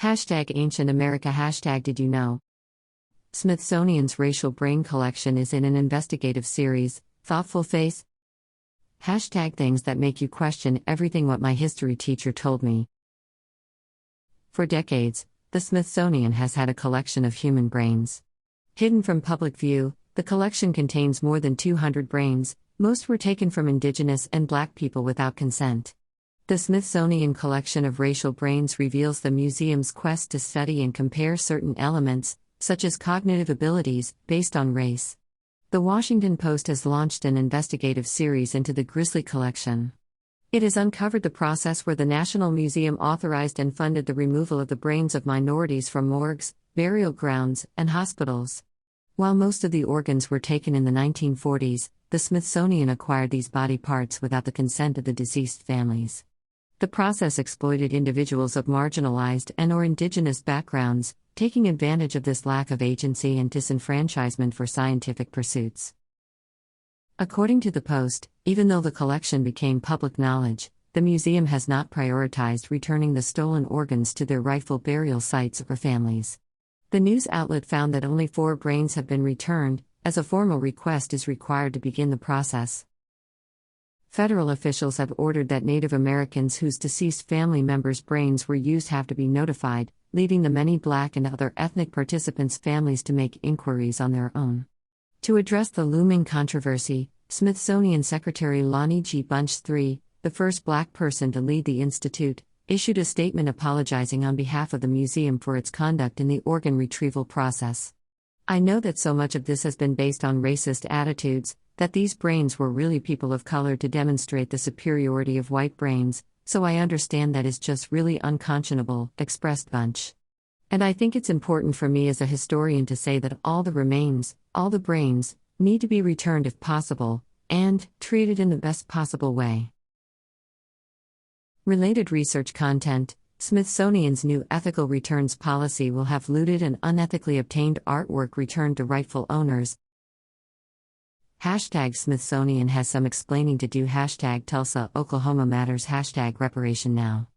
Hashtag Ancient America. Hashtag Did you know? Smithsonian's Racial Brain Collection is in an investigative series, Thoughtful Face. Hashtag Things that make you question everything what my history teacher told me. For decades, the Smithsonian has had a collection of human brains. Hidden from public view, the collection contains more than 200 brains. Most were taken from Indigenous and Black people without consent. The Smithsonian collection of racial brains reveals the museum's quest to study and compare certain elements, such as cognitive abilities, based on race. The Washington Post has launched an investigative series into the grisly collection. It has uncovered the process where the National Museum authorized and funded the removal of the brains of minorities from morgues, burial grounds, and hospitals. While most of the organs were taken in the 1940s, the Smithsonian acquired these body parts without the consent of the deceased families. The process exploited individuals of marginalized and/or indigenous backgrounds, taking advantage of this lack of agency and disenfranchisement for scientific pursuits. According to the Post, even though the collection became public knowledge, the museum has not prioritized returning the stolen organs to their rightful burial sites or families. The news outlet found that only 4 brains have been returned, as a formal request is required to begin the process. Federal officials have ordered that Native Americans whose deceased family members' brains were used have to be notified, leaving the many Black and other ethnic participants' families to make inquiries on their own. To address the looming controversy, Smithsonian Secretary Lonnie G. Bunch III, the first Black person to lead the institute, issued a statement apologizing on behalf of the museum for its conduct in the organ retrieval process. "I know that so much of this has been based on racist attitudes, that these brains were really people of color to demonstrate the superiority of white brains, so I understand that is just really unconscionable," expressed Bunch. "And I think it's important for me as a historian to say that all the remains, all the brains, need to be returned if possible, and treated in the best possible way." Related research content: Smithsonian's new ethical returns policy will have looted and unethically obtained artwork returned to rightful owners. Hashtag Smithsonian has some explaining to do. Hashtag Tulsa, Oklahoma matters. Hashtag Reparation Now.